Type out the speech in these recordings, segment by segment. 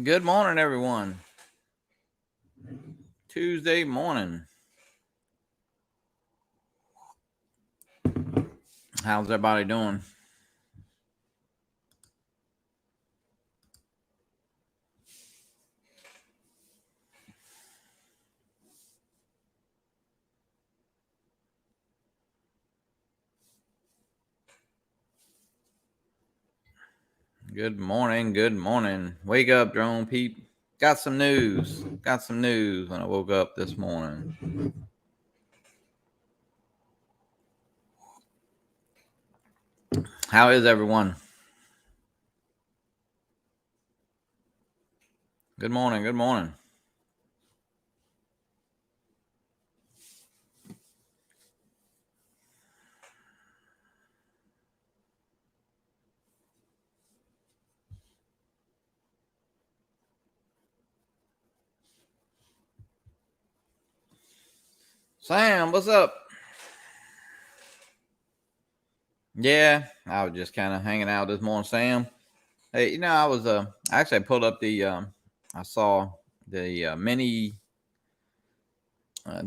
Good morning, everyone. Tuesday morning. How's everybody doing? Good morning. Good morning. Wake up, drone peep. Got some news. When I woke up this morning. How is everyone? Good morning. Good morning. Sam, what's up? Yeah, I was just kind of hanging out this morning, Sam. Hey, I was actually I pulled up the I saw the mini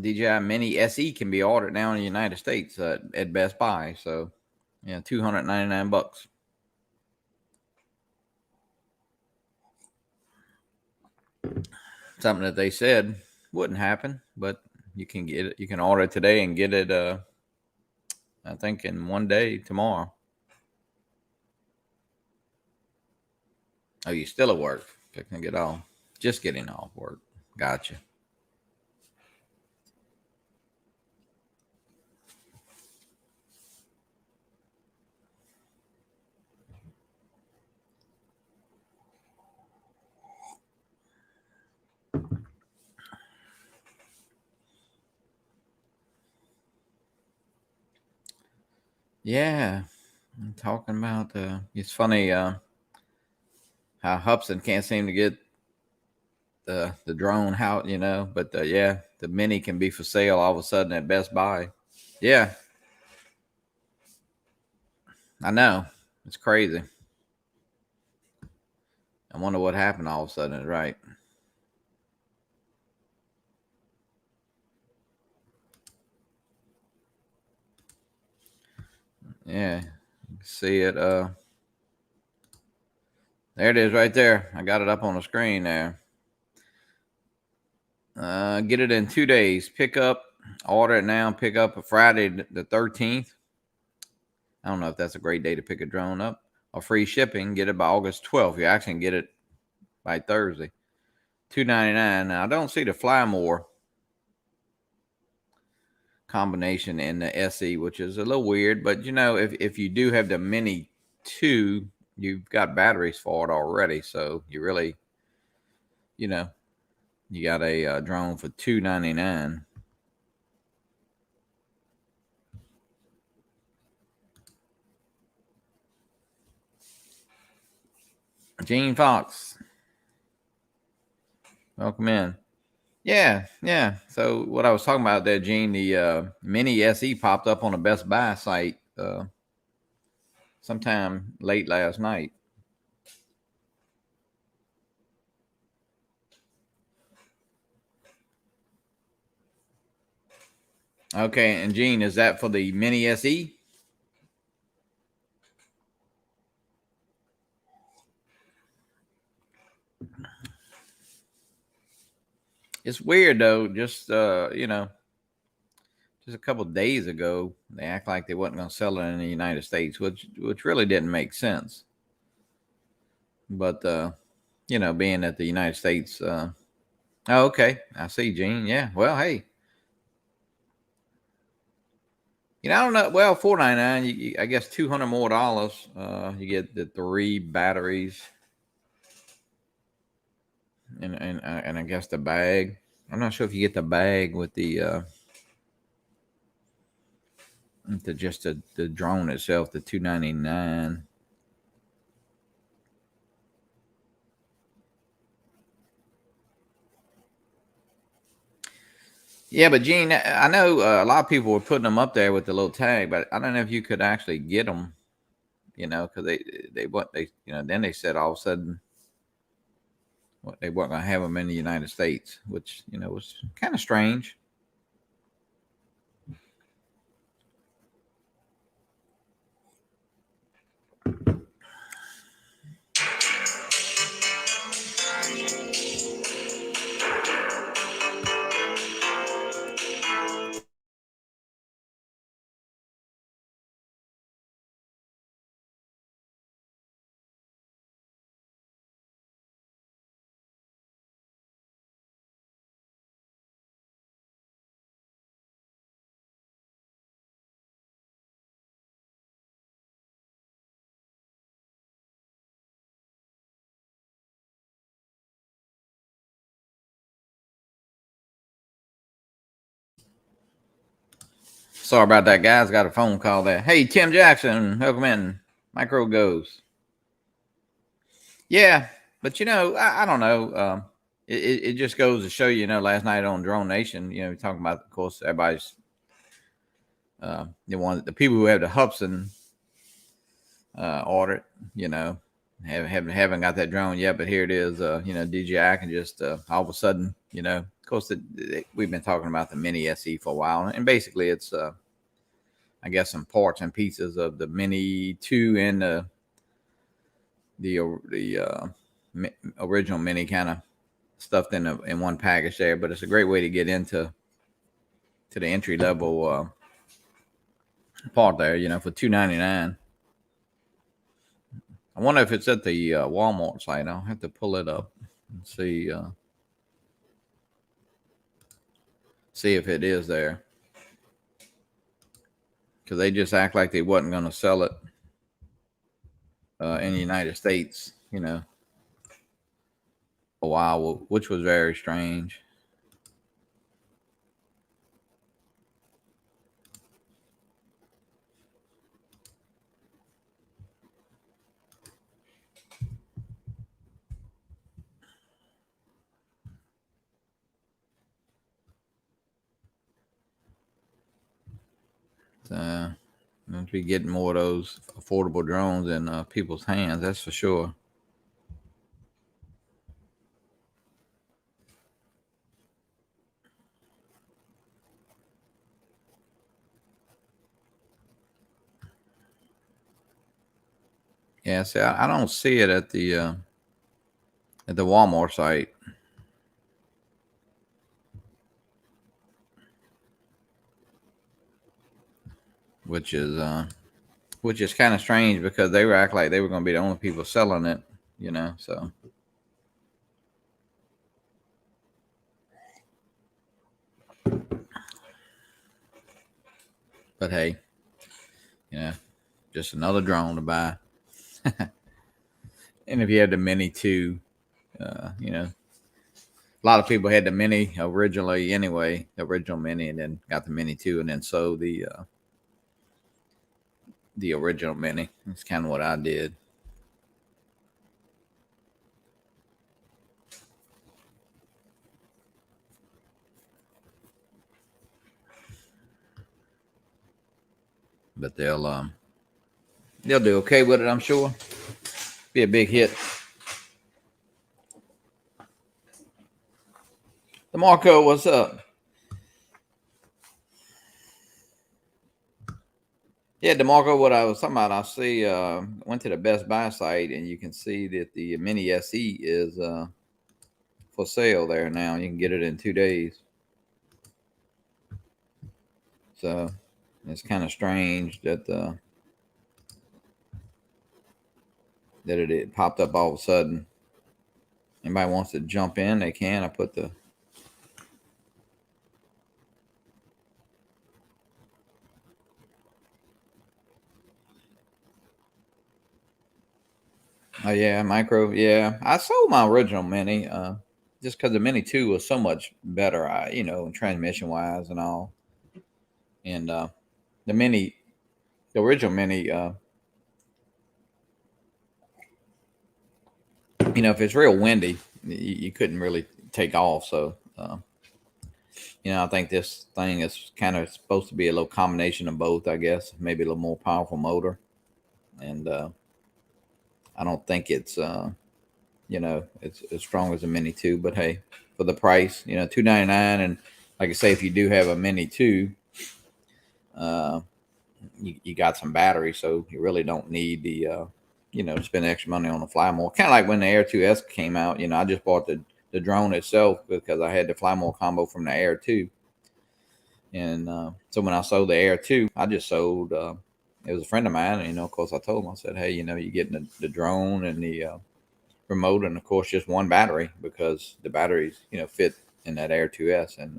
DJI Mini SE can be ordered now in the United States at Best Buy. So, yeah, $299. Something that they said wouldn't happen, but you can get it. You can order it today and get it. I think in one day tomorrow. Oh, you still at work? Picking to get off. Just getting off work. Gotcha. Yeah, I'm talking about. It's funny how Hubson can't seem to get the drone out, But yeah, the Mini can be for sale all of a sudden at Best Buy. Yeah, I know. It's crazy. I wonder what happened all of a sudden. Right. Yeah. See it. There it is right there. I got it up on the screen there. Get it in 2 days. Pick up, order it now, pick up Friday the 13th. I don't know if that's a great day to pick a drone up. Or free shipping. Get it by August 12th. You actually can get it by Thursday. $299. Now, I don't see the Fly More combination in the SE, which is a little weird. But, if you do have the Mini 2, you've got batteries for it already. So you really, you got a drone for $299. Gene Fox, welcome in. Yeah. So what I was talking about there, Gene, the Mini SE popped up on the Best Buy site sometime late last night. Okay, and Gene, is that for the Mini SE? It's weird though. Just just a couple of days ago, they act like they wasn't going to sell it in the United States, which really didn't make sense. But being that the United States. Oh, okay, I see, Gene. Yeah. Well, hey. I don't know. Well, $499. I guess $200 more. You get the 3 batteries, and I guess the bag. I'm not sure if you get the bag with the just the drone itself, the $299. Yeah, but Gene, I know a lot of people were putting them up there with the little tag, but I don't know if you could actually get them. Because then they said all of a sudden they weren't going to have them in the United States, which, you know, was kind of strange. Sorry about that, guys. Got a phone call there. Hey, Tim Jackson, welcome in. Micro goes. Yeah, but you know, I don't know. It just goes to show, you know, last night on Drone Nation, you know, talking about, of course, everybody's the people who have the Hubson audit, you know, haven't got that drone yet, but here it is. You know, DJI can just all of a sudden, you know, of course, we've been talking about the Mini SE for a while, and basically it's I guess some parts and pieces of the Mini 2 and the original Mini kind of stuffed in one package there. But it's a great way to get into the entry level part there, you know, for $299. I wonder if it's at the Walmart site. I'll have to pull it up and see if it is there, because they just act like they wasn't going to sell it in the United States, you know, a while, which was very strange. Must be getting more of those affordable drones in people's hands, that's for sure. Yeah, see, I don't see it at the Walmart site. Which is kind of strange, because they were act like they were going to be the only people selling it, you know. So, but hey, you know, just another drone to buy. And if you have the Mini 2, you know, a lot of people had the Mini originally anyway, the original Mini, and then got the Mini 2, and then sold the original Mini. That's kind of what I did. But they'll do okay with it, I'm sure. Be a big hit. DeMarco, what's up? Yeah, DeMarco, what I was talking about, I see, went to the Best Buy site, and you can see that the Mini SE is for sale there now. You can get it in 2 days. So it's kind of strange that that it popped up all of a sudden. Anybody wants to jump in, they can. I put the oh yeah, micro. Yeah, I sold my original Mini just because the Mini 2 was so much better, you know, transmission wise and all. And the original Mini, you know, if it's real windy, you couldn't really take off. So, you know, I think this thing is kind of supposed to be a little combination of both, I guess. Maybe a little more powerful motor. And I don't think it's you know, it's as strong as a Mini 2. But hey, for the price, you know, $299, and like I say, if you do have a Mini 2, you got some battery, so you really don't need the you know, spend extra money on the fly more. Kind of like when the Air 2S came out. You know, I just bought the drone itself because I had the fly more combo from the Air 2. And so when I sold the Air 2, I just sold. It was a friend of mine, and you know, of course, I told him. I said, "Hey, you know, you're getting the drone and the remote, and of course, just one battery because the batteries, you know, fit in that Air 2S." And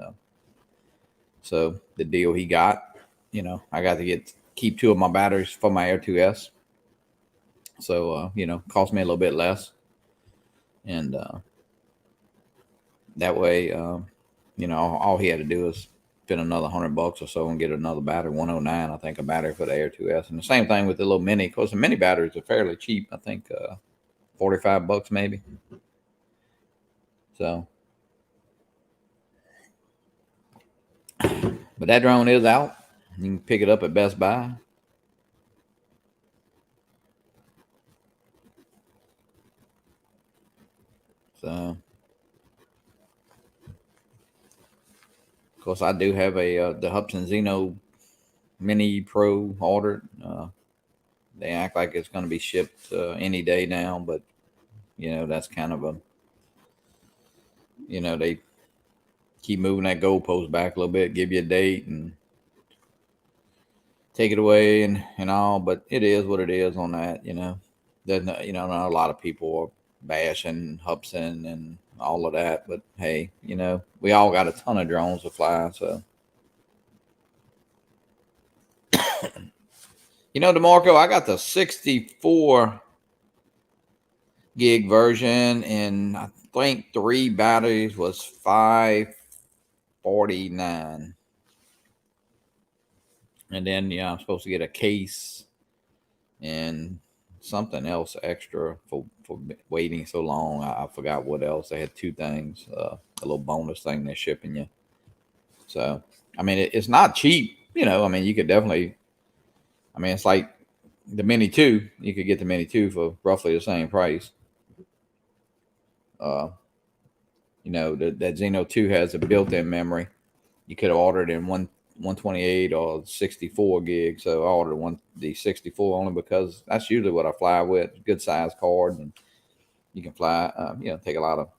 so the deal he got, you know, I got to keep two of my batteries for my Air 2S. So you know, cost me a little bit less, and that way, you know, all he had to do is spend another $100 or so and get another battery, 109, I think, a battery for the Air 2S. And the same thing with the little Mini, because the Mini batteries are fairly cheap. I think $45 maybe. So, but that drone is out. You can pick it up at Best Buy. So, of course, I do have the Hubsan Zeno Mini Pro ordered. They act like it's going to be shipped any day now, but you know, that's kind of a, you know, they keep moving that goalpost back a little bit, give you a date and take it away and all, but it is what it is on that, you know. There's no, you know, not a lot of people are bashing Hubsan and all of that, but hey, you know, we all got a ton of drones to fly, so. You know, DeMarco, I got the 64 gig version, and I think 3 batteries was $549. And then yeah, I'm supposed to get a case and something else extra for waiting so long. I forgot what else. They had 2 things, a little bonus thing they're shipping you. So I mean, it's not cheap. You know, I mean, you could definitely. I mean, it's like the Mini 2. You could get the Mini 2 for roughly the same price. Uh, you know, that Zeno 2 has a built-in memory. You could have ordered in 128 or 64 gig. So I ordered the 64 only because that's usually what I fly with. Good size card, and you can fly. You know, take a lot of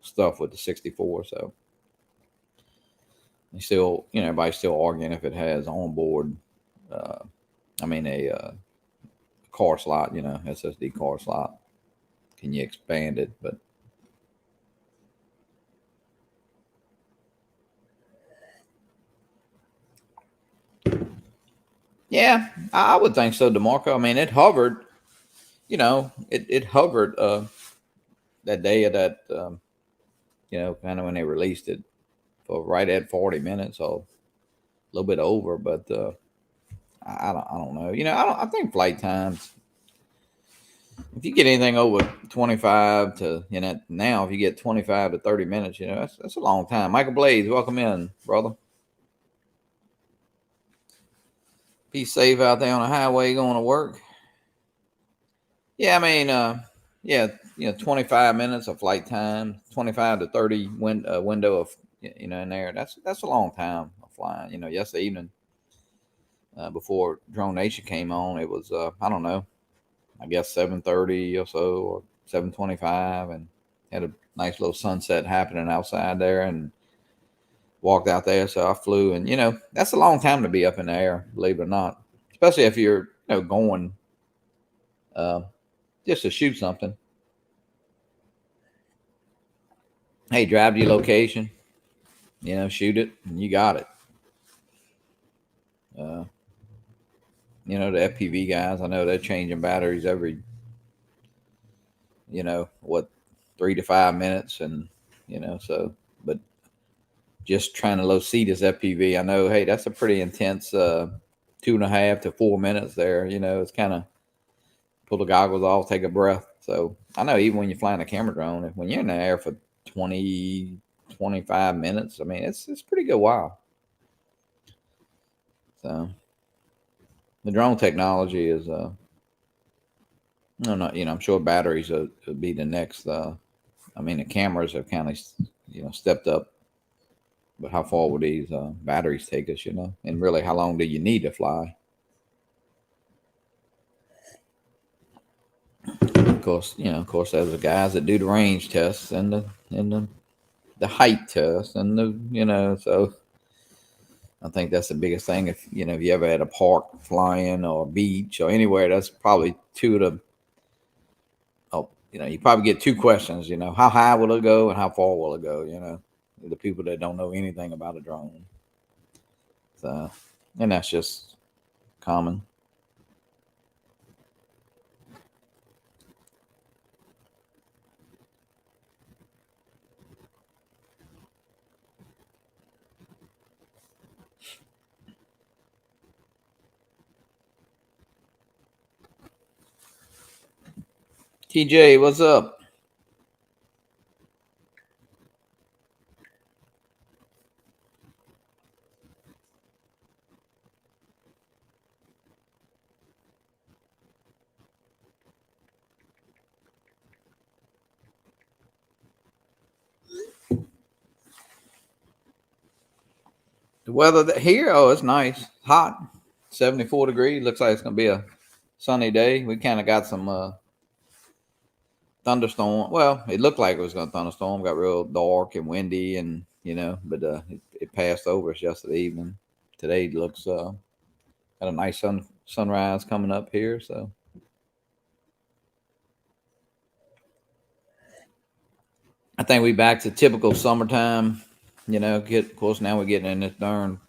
stuff with the 64. So you still, you know, everybody's still arguing if it has onboard. Uh, I mean, a car slot. You know, SSD car slot. Can you expand it? But yeah, I would think so, DeMarco. I mean, it hovered. You know, it hovered that day of that. You know, kind of when they released it for right at 40 minutes or a little bit over. But I don't know. You know, I think flight times. If you get anything over 25 to, you know, now if you get 25 to 30 minutes, you know, that's a long time. Michael Blaze, welcome in, brother. Be safe out there on the highway going to work. Yeah, I mean, yeah, you know, 25 minutes of flight time, 25 to 30 window of, you know, in there. That's a long time of flying. You know, yesterday evening, before Drone Nation came on, it was I don't know, I guess 7:30 or so, or 7:25, and had a nice little sunset happening outside there, and walked out there. So I flew, and you know, that's a long time to be up in the air, believe it or not, especially if you're, you know, going uh, just to shoot something. Hey, drive to your location, you know, shoot it, and you got it. Uh, you know, the FPV guys, I know they're changing batteries every, you know, what, 3 to 5 minutes, and you know, so, but just trying to low seat his FPV, I know, hey, that's a pretty intense 2.5 to 4 minutes there. You know, it's kind of pull the goggles off, take a breath. So I know even when you're flying a camera drone, when you're in the air for 20, 25 minutes, I mean, it's pretty good while. So the drone technology is No, no, I'm sure batteries will be the next. I mean, the cameras have kind of, stepped up. But how far will these batteries take us? And really, how long do you need to fly? Of course, there's the guys that do the range tests and the height test so I think that's the biggest thing. If you ever had a park flying or a beach or anywhere, that's probably two of the. Oh, you probably get two questions. How high will it go and how far will it go? The people that don't know anything about a drone. So, and that's just common. TJ, what's up? The weather here, oh, it's nice, hot, 74 degrees. Looks like it's gonna be a sunny day. We kind of got some thunderstorm. Well, it looked like it was gonna thunderstorm. Got real dark and windy, and but it passed over us yesterday evening. Today looks got a nice sunrise coming up here. So I think we back to typical summertime. Of course now we're getting in this darn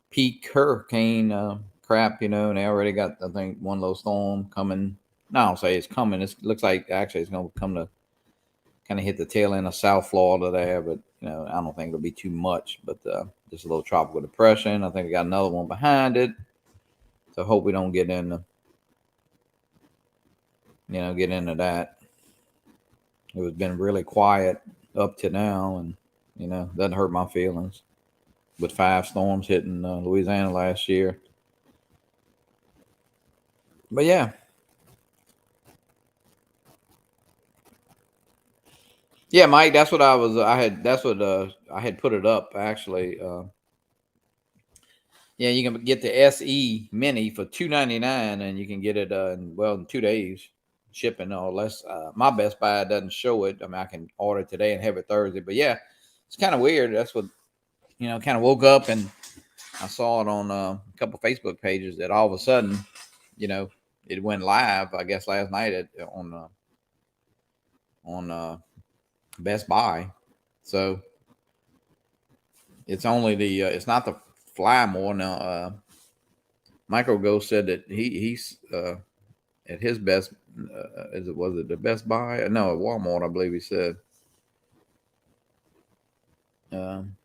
peak hurricane crap, and they already got, I think, one low storm coming. No, I don't say it's coming. It looks like actually it's going to come to kind of hit the tail end of South Florida there, but I don't think it'll be too much. But just a little tropical depression. I think we got another one behind it. So hope we don't get into that. It was been really quiet up to now, and doesn't hurt my feelings. With 5 storms hitting Louisiana last year, but yeah, Mike. That's what I was. I had. That's what I had put it up actually. Yeah, you can get the SE Mini for $299, and you can get it in 2 days shipping or less. My Best Buy doesn't show it. I mean, I can order it today and have it Thursday. But yeah, it's kind of weird. That's what Kind of woke up and I saw it on a couple Facebook pages that all of a sudden, you know, it went live. I guess last night on Best Buy. So it's only it's not the Fly more now. Micro Ghost said that he's at his best. Was it the Best Buy? No, at Walmart, I believe he said. Um,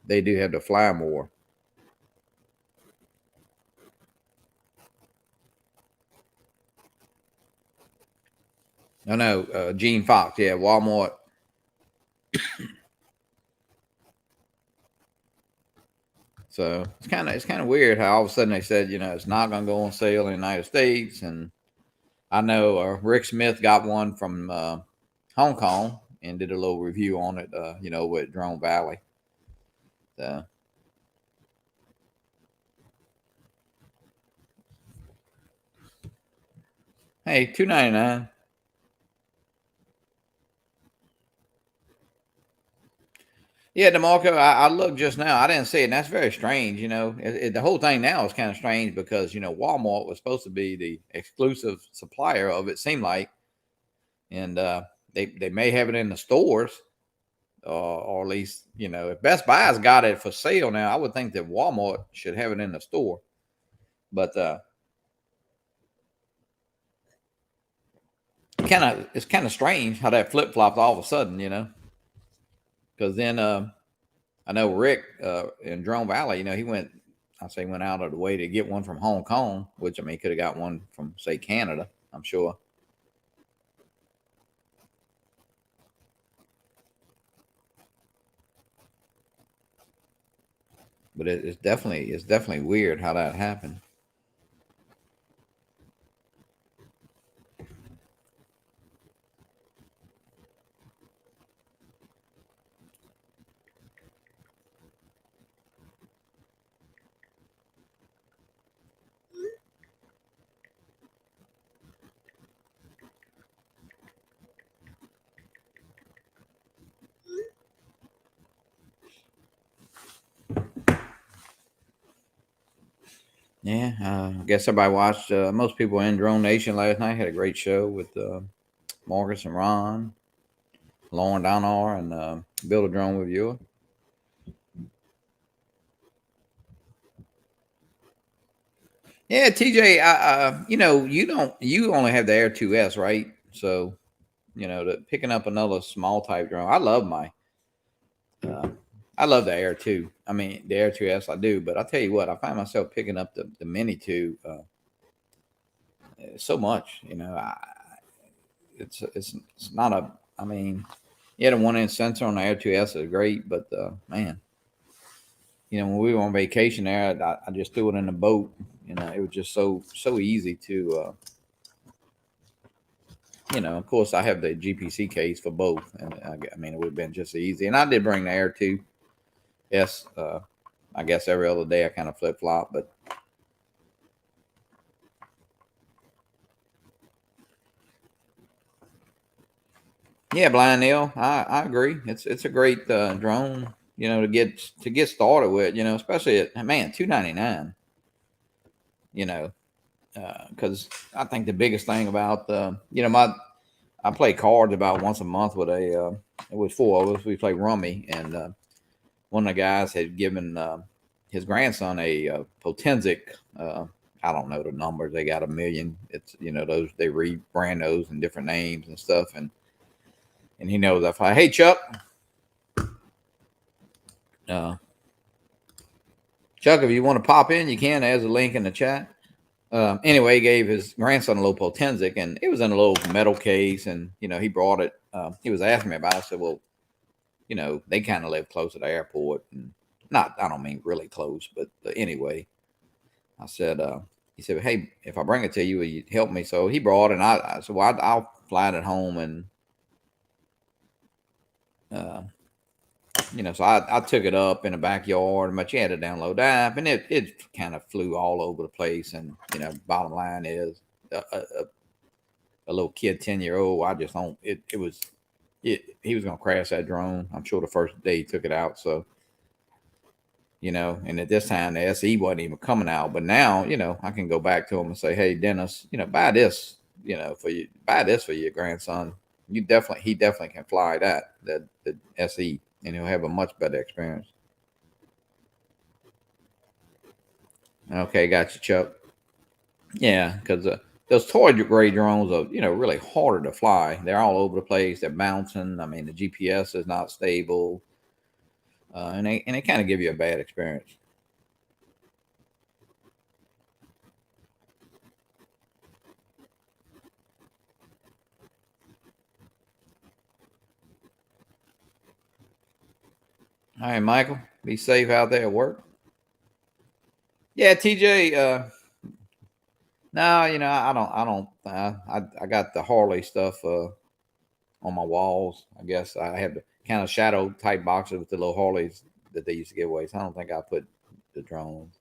they do have the Fly more. No, Gene Fox. Yeah, Walmart. So it's kind of weird how all of a sudden they said it's not going to go on sale in the United States, and I know Rick Smith got one from Hong Kong and did a little review on it. With Drone Valley. So, hey, $299. Yeah, DeMarco, I looked just now. I didn't see it, and that's very strange. The whole thing now is kind of strange because Walmart was supposed to be the exclusive supplier of it. Seemed like, and they may have it in the stores, or at least if Best Buy's got it for sale now, I would think that Walmart should have it in the store. But it's kind of strange how that flip flopped all of a sudden, because then I know Rick in Drone Valley, went out of the way to get one from Hong Kong, which I mean, he could have got one from say Canada, I'm sure. But it's definitely weird how that happened. Yeah, I guess everybody watched. Most people in Drone Nation last night had a great show with Marcus and Ron, Lauren Donar, and Build a Drone with You. Yeah, TJ, you only have the Air 2S, right? So, picking up another small type drone. Uh, I love the Air 2. I mean, the Air 2S, I do. But I'll tell you what, I find myself picking up the Mini 2 so much. It's not a. I mean, yeah, the 1 inch sensor on the Air 2S is great, but man, when we were on vacation there, I just threw it in the boat. It was just so easy to. Of course, I have the GPC case for both, and I mean, it would have been just easy. And I did bring the Air 2. Yes, I guess every other day I kind of flip flop, but yeah, Blind Neil, I agree. It's a great drone, to get started with, especially at man $299. You know, because I think the biggest thing about my I play cards about once a month with it was four of us. We play rummy, and one of the guys had given his grandson a Potenzic. I don't know the numbers. They got a million. It's those they rebrand those and different names and stuff, and he knows if I hey Chuck, uh, Chuck, if you want to pop in, you can. There's a link in the chat. Anyway, he gave his grandson a little Potenzic, and it was in a little metal case, and he brought it. He was asking me about it. I said, well, they kind of live close to the airport, and I don't mean really close, but anyway, I said, he said, hey, if I bring it to you, will you help me? So he brought it, and I said, well, I'll fly it home, and uh, so I took it up in the backyard, but you had to download the app, and it kind of flew all over the place. And bottom line is, a little kid, 10-year old, I just don't. It was he was gonna crash that drone. I'm sure the first day he took it out. So and at this time the SE wasn't even coming out, but now I can go back to him and say, hey Dennis, buy this, buy this for your grandson. He definitely can fly the SE, and he'll have a much better experience. Okay, got you, Chuck. Yeah, because those toy grade drones are really harder to fly. They're all over the place. They're bouncing. I mean, the GPS is not stable, and they kind of give you a bad experience. All right, Michael, be safe out there at work. Yeah, TJ. No, I don't. I got the Harley stuff on my walls. I guess I have the kind of shadow type boxes with the little Harleys that they used to give away. So I don't think I put the drones.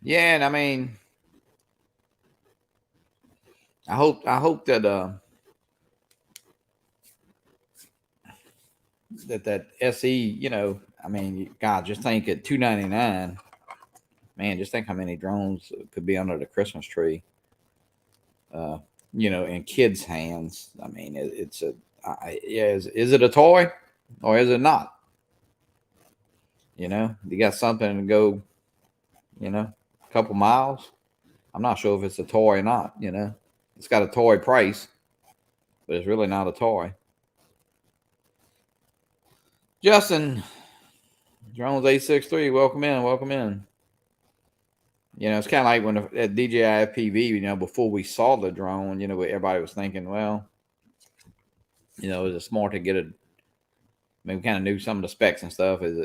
Yeah, and I mean, I hope that SE, I mean, God, just think at $299, man, just think how many drones could be under the Christmas tree. Uh, in kids' hands. I mean, it's a yeah. Is it a toy or is it not? You got something to go, a couple miles. I'm not sure if it's a toy or not. It's got a toy price, but it's really not a toy. Justin, Drones 863, welcome in, welcome in. It's kind of like when at DJI FPV, before we saw the drone, everybody was thinking, well, is it smart to get it? I mean, we kind of knew some of the specs and stuff. Was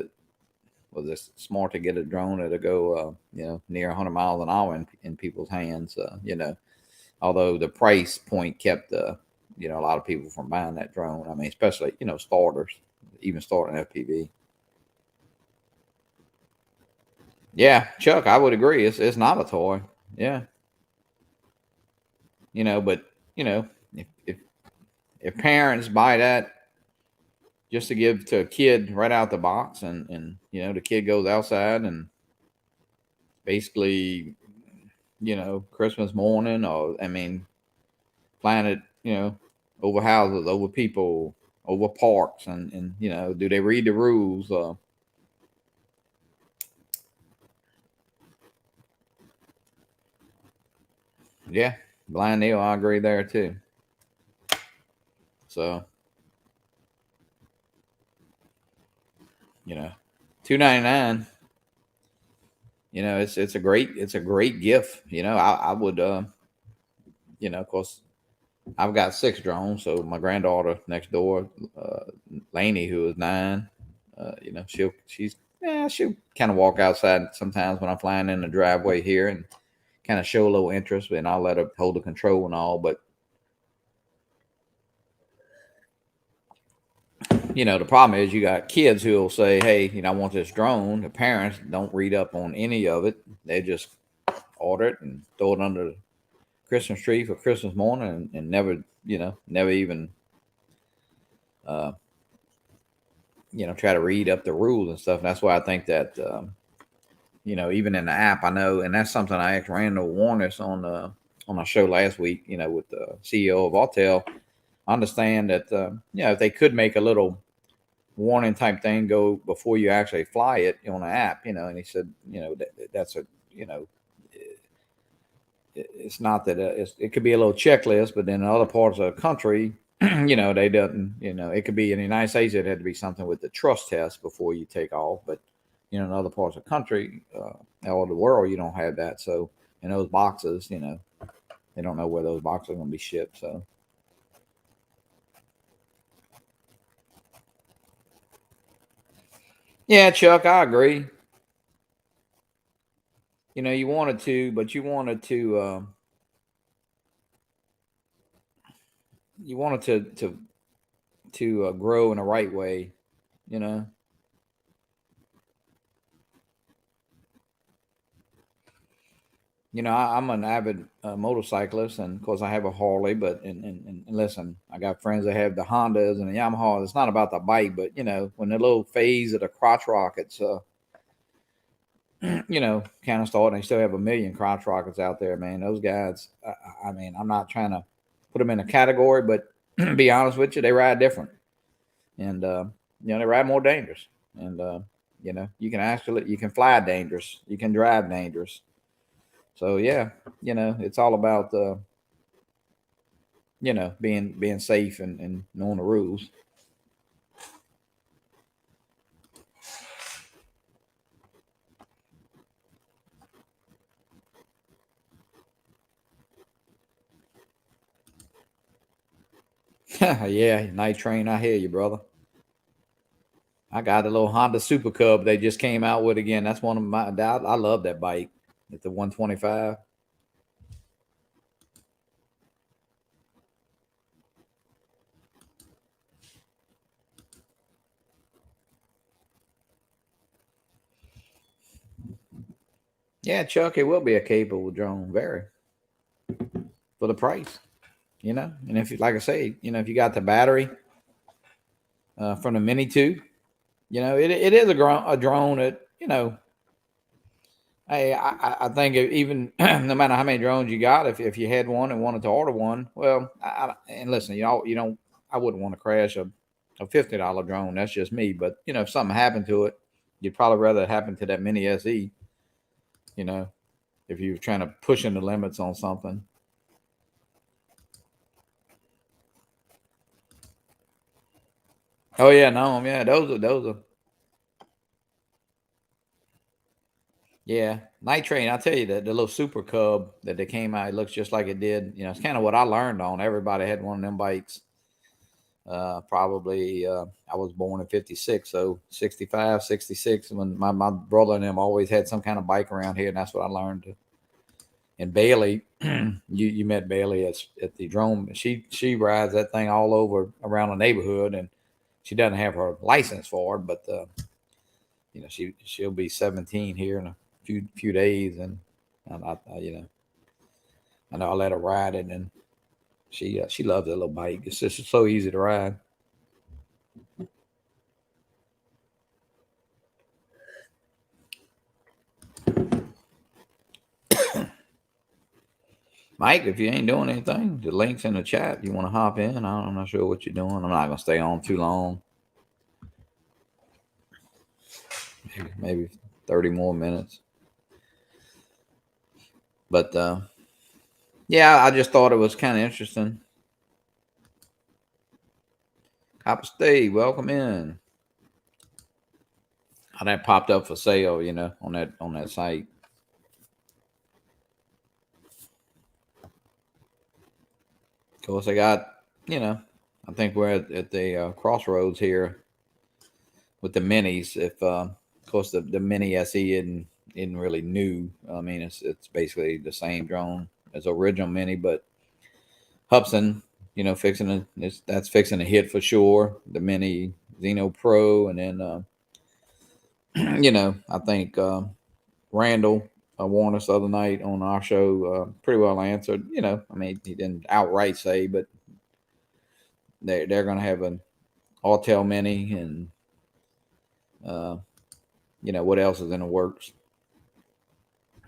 it smart to get a drone that'll go, near 100 miles an hour in people's hands? Although the price point kept, a lot of people from buying that drone. I mean, especially, starters, even starting FPV. Yeah, Chuck, I would agree. It's not a toy. Yeah, but if if parents buy that just to give to a kid right out the box, and the kid goes outside and basically Christmas morning, or I mean, flying it over houses, over people, over parks, and do they read the rules? Yeah, blind Neil, I agree there too. So you know, $2.99. It's a great gift. I would of course I've got 6 drones. So my granddaughter next door, Lainey, who is 9, she'll kind of walk outside sometimes when I'm flying in the driveway here and kind of show a little interest, and I'll let her hold the control and all. But the problem is you got kids who will say, "Hey, I want this drone." The parents don't read up on any of it. They just order it and throw it under the Christmas tree for Christmas morning, and never, never even, uh, try to read up the rules and stuff. And that's why I think that, even in the app, I know, and that's something I asked Randall Warners on our show last week, with the CEO of Autel. I understand that, if they could make a little warning type thing go before you actually fly it on an app, and he said, that's a, it's not that it could be a little checklist, but then in other parts of the country, they doesn't, it could be in the United States, it had to be something with the trust test before you take off. But, in other parts of the country, or the world, you don't have that. So in those boxes, they don't know where those boxes are going to be shipped. So, yeah, Chuck, I agree. You wanted to, but you wanted to grow in the right way. You know. I'm an avid motorcyclist, and of course, I have a Harley. But and listen, I got friends that have the Hondas and the Yamaha. It's not about the bike, but when the little phase of the crotch rockets, kind of starting, they still have a million crotch rockets out there, man. Those guys, I mean, I'm not trying to put them in a category, but be honest with you, they ride different, and they ride more dangerous, and you can fly dangerous, you can drive dangerous. So yeah, it's all about being safe and knowing the rules. Yeah, night train, I hear you, brother. I got a little Honda Super Cub they just came out with again. That's one of my. I love that bike. It's the 125. Yeah, Chuck, it will be a capable drone, very, for the price. And if, like I say, if you got the battery from the Mini 2, it is a drone that, hey, I think even no matter how many drones you got, if you had one and wanted to order one, well, and listen, I wouldn't want to crash a $50 drone. That's just me. But if something happened to it, you'd probably rather it happen to that Mini SE. You know, if you're trying to push in the limits on something. Oh yeah, no, yeah, those are yeah. Night Train, I'll tell you that the little Super Cub that they came out, it looks just like it did. It's kind of what I learned on. Everybody had one of them bikes. Probably I was born in 56, so 65, 66. When my brother and them always had some kind of bike around here, and that's what I learned. And Bailey, you met Bailey at the drone. She rides that thing all over around the neighborhood, and she doesn't have her license for it, but she'll be 17 here in few days, and I know I let her ride it, and she loves that little bike. It's just so easy to ride. Mike, if you ain't doing anything, the link's in the chat. You want to hop in? I'm not sure what you're doing. I'm not gonna stay on too long. Maybe 30 more minutes. But yeah, I just thought it was kind of interesting. Copper Steve, welcome in. How that popped up for sale, on that site. Of course, I got, I think we're at the crossroads here with the minis. If of course the mini SE isn't really new. I mean, it's basically the same drone as original mini, but Hubson, that's fixing a hit for sure. The mini Xeno Pro, and then I think Randall warned us the other night on our show. Pretty well answered. I mean, he didn't outright say, but they're going to have an Autel mini, and what else is in the works?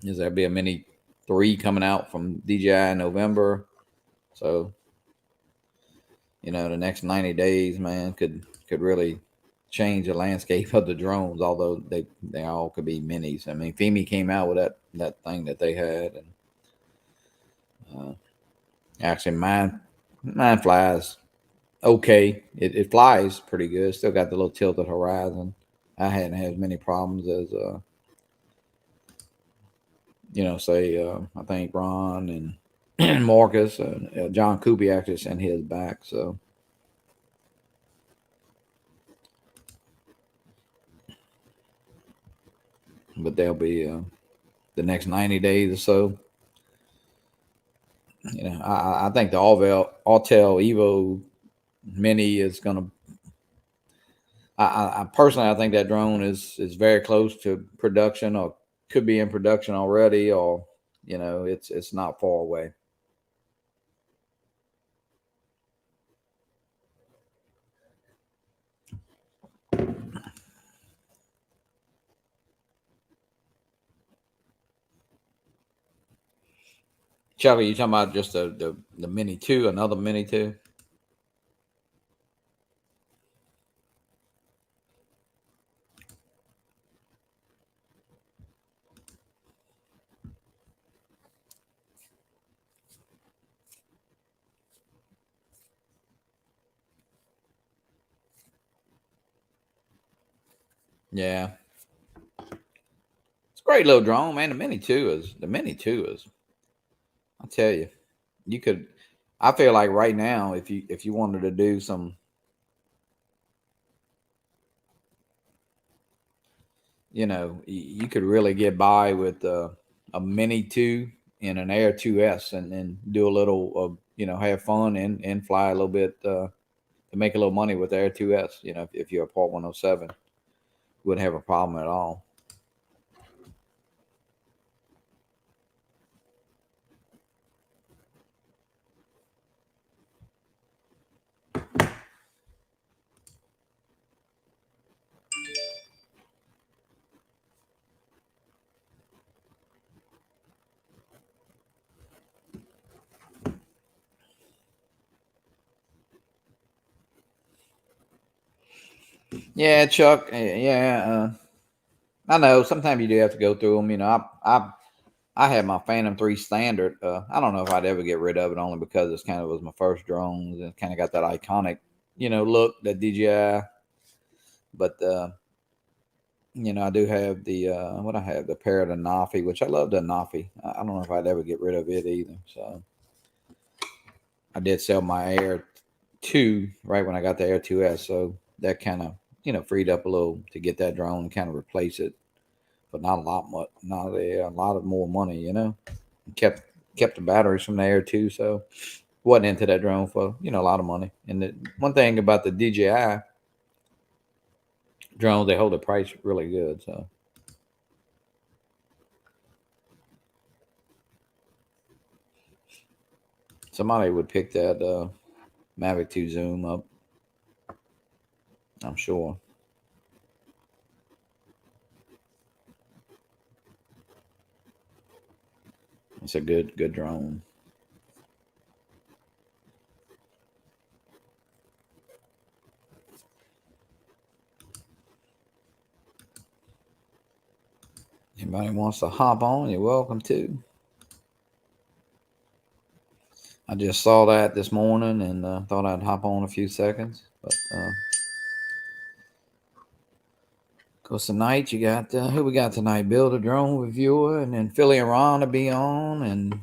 Is there'll be a mini 3 coming out from DJI in November? So the next 90 days, man, could really change the landscape of the drones. Although they all could be minis. I mean, Femi came out with that thing that they had, and actually mine flies okay. It flies pretty good. Still got the little tilted horizon. I hadn't had as many problems as say I think Ron and Marcus and John Kuby actually sent his back. So but they'll be the next 90 days or so. I think the Autel Evo Mini is going to. I personally, I think that drone is very close to production, or could be in production already, or it's not far away. Chuck, are you talking about just the Mini 2, another Mini 2? Yeah. It's a great little drone, man. The Mini 2 is, I'll tell you, I feel like right now, if you wanted to do some, you could really get by with a Mini 2 and an Air 2S, and do a little, have fun and fly a little bit to make a little money with the Air 2S. If you're a Part 107, wouldn't have a problem at all. Yeah, Chuck. Yeah, I know. Sometimes you do have to go through them. I had my Phantom 3 standard. I don't know if I'd ever get rid of it, only because it's kind of was my first drone, and kind of got that iconic, look that DJI. But I do have the what I have, the Parrot and Nafi, which I love the Nafi. I don't know if I'd ever get rid of it either. So I did sell my Air 2 right when I got the Air 2S, so that kind of freed up a little to get that drone and kind of replace it, but not a lot much, not a lot of more money. Kept the batteries from the Air 2, so wasn't into that drone for a lot of money. And the one thing about the DJI drones, they hold the price really good. So Somebody would pick that Mavic 2 Zoom up, I'm sure. It's a good drone. Anybody wants to hop on, you're welcome to. I just saw that this morning and thought I'd hop on a few seconds. But because tonight you got who we got tonight? Build a Drone Reviewer, and then Philly and Ron to be on, and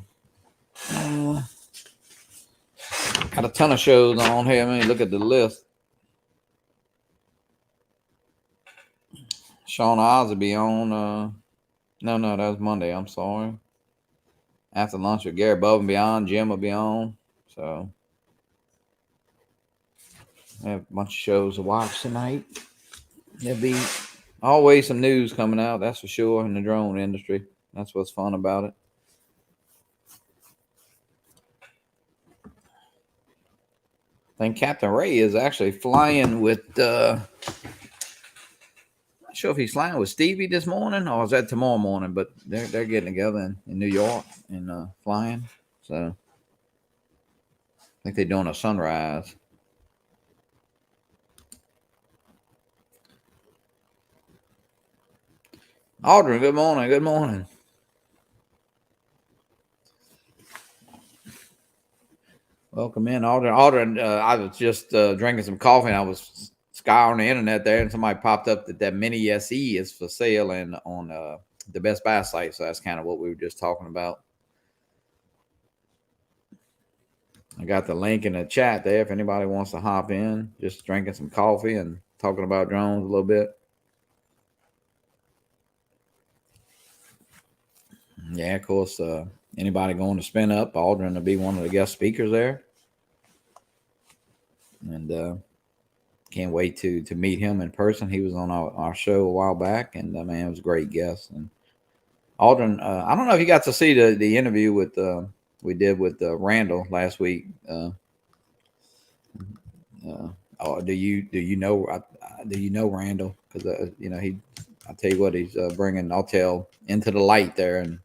got a ton of shows on here. I mean, look at the list. Sean Oz will be on. No, that was Monday. I'm sorry. After lunch with Gary Above and Beyond, Jim will be on. So I have a bunch of shows to watch tonight. There'll be always some news coming out, that's for sure, in the drone industry. That's what's fun about it. I think Captain Ray is actually flying with not sure if he's flying with Stevie this morning or is that tomorrow morning, but they're getting together in New York and flying. So I think they're doing a sunrise. Adrian, good morning. Good morning. Welcome in, Adrian. I was just drinking some coffee and I was scouring the internet there, and somebody popped up that Mini SE is for sale and on the Best Buy site. So that's kind of what we were just talking about. I got the link in the chat there if anybody wants to hop in. Just drinking some coffee and talking about drones a little bit. Yeah, of course. Anybody going to spin up, Aldrin to be one of the guest speakers there. And can't wait to meet him in person. He was on our show a while back, and man, it was a great guest. And Aldrin, I don't know if you got to see the interview with we did with Randall last week. Do you know Randall? Because I tell you what, he's bringing Autel into the light there, and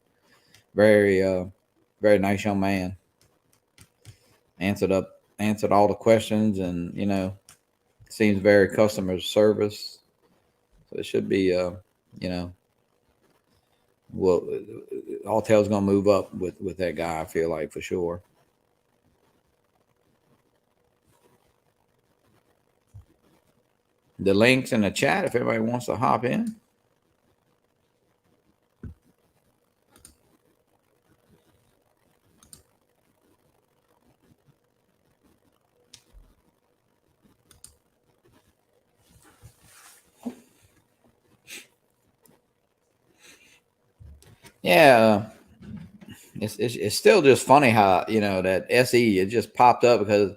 very nice young man. Answered all the questions, and seems very customer service. So it should be well, Autel's gonna move up with that guy, I feel like, for sure. The links in the chat if everybody wants to hop in. Yeah, it's still just funny how that SE it just popped up because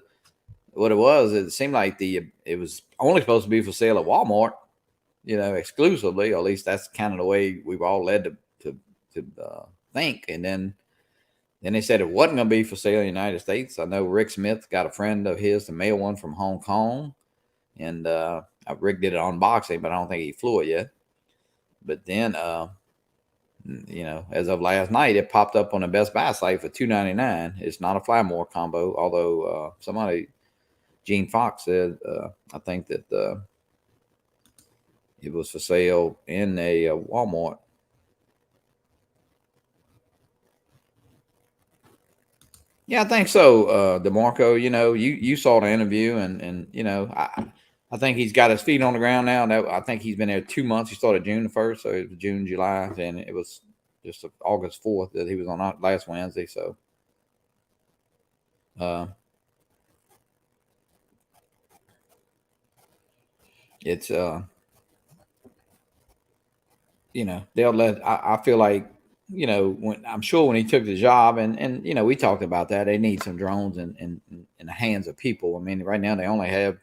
what it seemed like it was only supposed to be for sale at Walmart, exclusively, or at least that's kind of the way we were all led to think. And then they said it wasn't going to be for sale in the United States. I know Rick Smith got a friend of his to mail one from Hong Kong, and Rick did an unboxing, but I don't think he flew it yet. But then as of last night, it popped up on the Best Buy site for $299. It's not a Flymore combo, although somebody, Gene Fox, said I think that it was for sale in a Walmart. Yeah, I think so, DeMarco. You saw the interview, and I think he's got his feet on the ground now. I think he's been there 2 months. He started June the 1st, so it was June, July, and it was just August 4th that he was on last Wednesday. So, it's they'll let. I feel like when he took the job, and we talked about that. They need some drones in the hands of people. I mean, right now they only have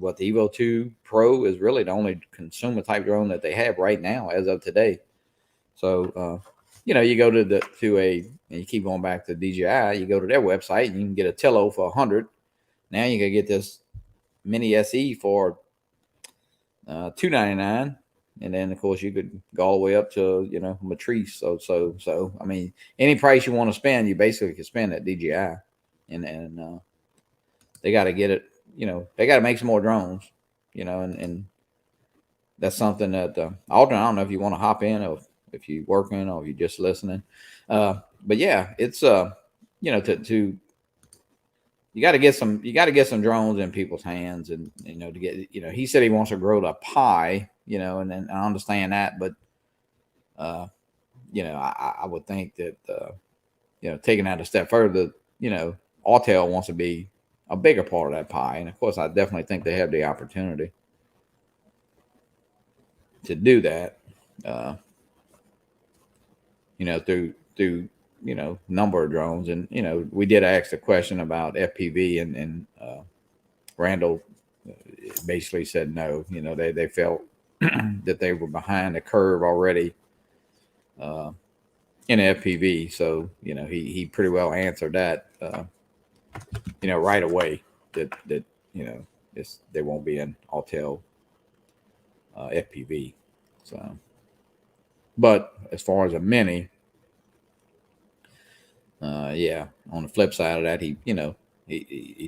the Evo 2 Pro is really the only consumer type drone that they have right now as of today. So you go to and you keep going back to DJI, you go to their website and you can get a Tello for 100. Now you can get this Mini SE for $299, and then of course you could go all the way up to Matrice. So I mean, any price you want to spend, you basically can spend at DJI, and they got to get it. They got to make some more drones. And that's something that Aldrin, I don't know if you want to hop in or if you're working or if you're just listening. But yeah, it's to you got to get some drones in people's hands, and to get he said he wants to grow the pie, and then I understand that, but I would think that taking that a step further, Autel wants to be a bigger part of that pie, and of course I definitely think they have the opportunity to do that, through number of drones. And we did ask the question about FPV, and Randall basically said no. They felt that they were behind the curve already in FPV, so he pretty well answered that right away, that they won't be an Autel FPV. So, but as far as a mini, yeah, on the flip side of that, he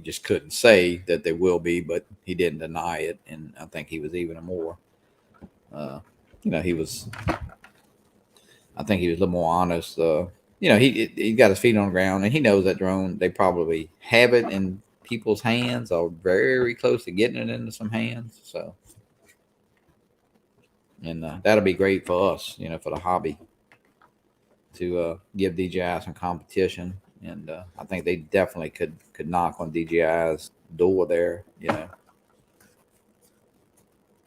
just couldn't say that they will be, but he didn't deny it. And I think he was even more, I think he was a little more honest. He got his feet on the ground, and he knows that drone, they probably have it in people's hands or very close to getting it into some hands. So, and that'll be great for us, for the hobby, to give DJI some competition. And I think they definitely could knock on DJI's door there,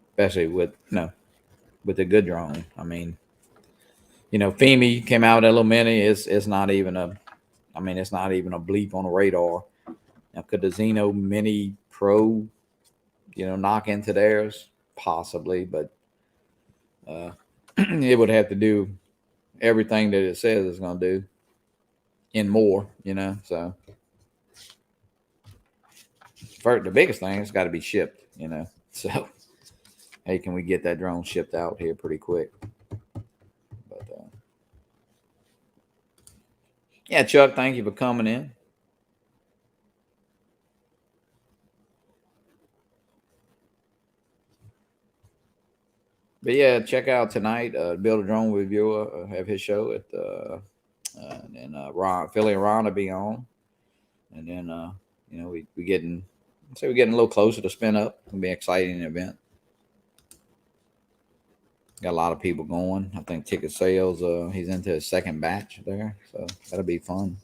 especially with a good drone. I mean, Femi came out with a little mini. It's not even a bleep on the radar. Now, could the Xeno Mini Pro, knock into theirs? Possibly, but it would have to do everything that it says it's going to do and more, so the biggest thing, it's got to be shipped, so hey, can we get that drone shipped out here pretty quick? But yeah, Chuck, thank you for coming in. But yeah, check out tonight. Build a Drone Reviewer have his show at and Ron, Philly and Ron will be on, and then we're getting a little closer to spin up. It'll be an exciting event. Got a lot of people going. I think ticket sales. He's into his second batch there, so that'll be fun.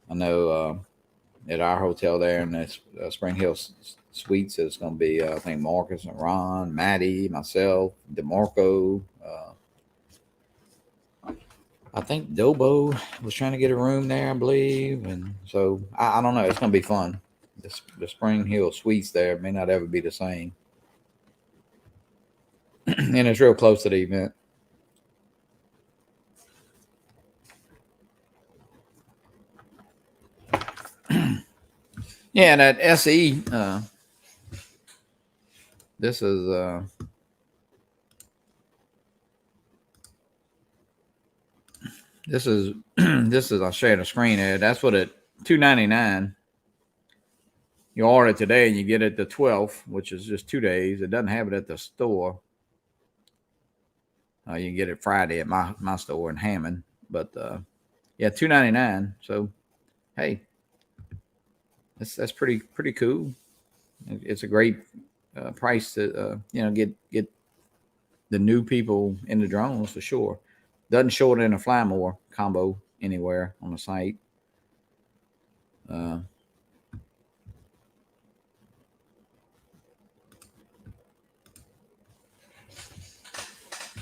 I know at our hotel there in the Spring Hill Suites, it's going to be I think Marcus and Ron, Maddie, myself, DeMarco. I think Dobo was trying to get a room there, I believe, and so I don't know. It's going to be fun. The Spring Hill Suites there may not ever be the same, and it's real close to the event. Yeah, and that SE. This is this is I'll share the screen there. That's what at $299. You order it today and you get it the 12th, which is just 2 days. It doesn't have it at the store. You can get it Friday at my store in Hammond. But yeah, $299. So hey, that's pretty cool. It's a great price to get the new people in the drones for sure. Doesn't show it in a Fly More combo anywhere on the site.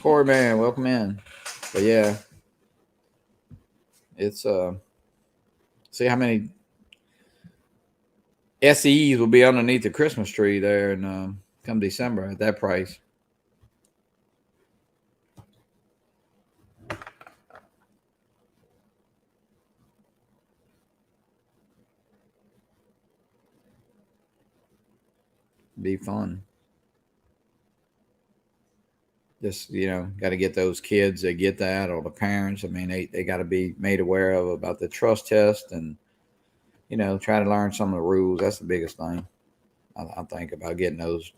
Corey, man, welcome in. But yeah, it's see how many SEs will be underneath the Christmas tree there, and come December at that price. be fun. Just, got to get those kids that get that, or the parents. I mean, they got to be made aware of about the trust test, and try to learn some of the rules. That's the biggest thing I think about getting those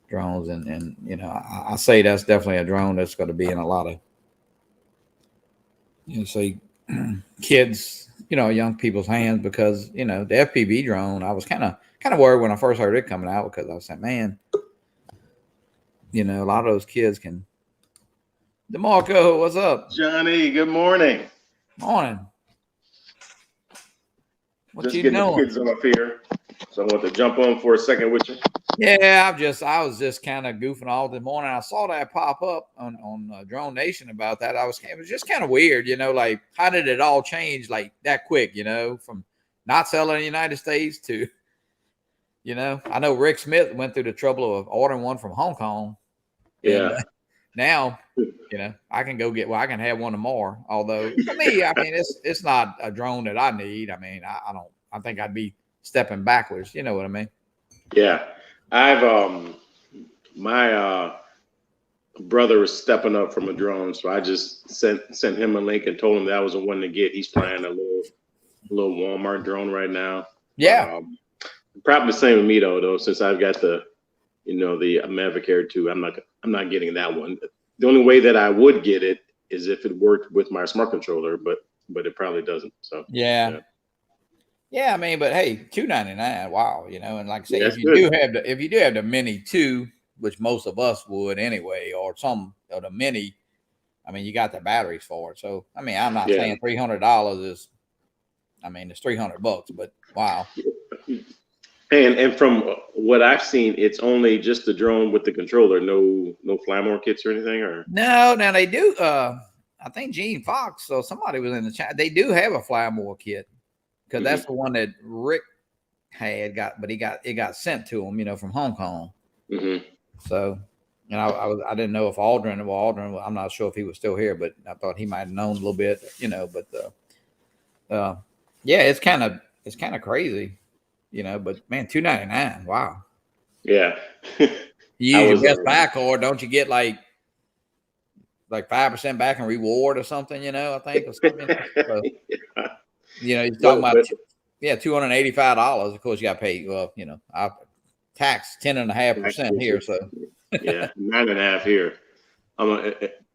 drones. And I say that's definitely a drone that's going to be in a lot of say kids, young people's hands, because the FPV drone, I was kind of worried when I first heard it coming out, because I was saying, man, a lot of those kids can. DeMarco, what's up? Johnny, good morning. Morning. What Just you getting doing? the kids up here, so I want to jump on for a second with you. Yeah, I was just kind of goofing off this morning. I saw that pop up on Drone Nation about that. It was just kind of weird, like, how did it all change like that quick, from not selling in the United States to, I know Rick Smith went through the trouble of ordering one from Hong Kong. Yeah. And, now, I can go I can have one tomorrow. Although for me, I mean, it's not a drone that I need. I mean, I think I'd be stepping backwards. You know what I mean? Yeah. I've my brother is stepping up from a drone, so I just sent him a link and told him that was the one to get. He's flying a little Walmart drone right now. Yeah. Probably the same with me though, since I've got the the Mavic Air 2, I'm not getting that one. The only way that I would get it is if it worked with my smart controller, but it probably doesn't. So yeah. I mean, but hey, $299, wow, and like I say, if you do have the Mini 2, which most of us would anyway, or some of the Mini, I mean, you got the batteries for it. So I mean, I'm not saying $300 is, I mean, it's $300, but wow. And from what I've seen, it's only just the drone with the controller, no fly more kits or anything, or no. Now they do. I think Gene Fox, so somebody was in the chat. They do have a fly more kit, because that's the one that Rick had but it got sent to him, from Hong Kong. So, I didn't know if Adrian, I'm not sure if he was still here, but I thought he might have known a little bit, but yeah, it's kind of crazy. But man, $299. Wow. Yeah. You use your best back, or don't you get like 5% back in reward or something? I think or something. So, you're talking about $285. Of course, you got to pay. Well, I tax 10.5% here. So yeah, 9.5 here.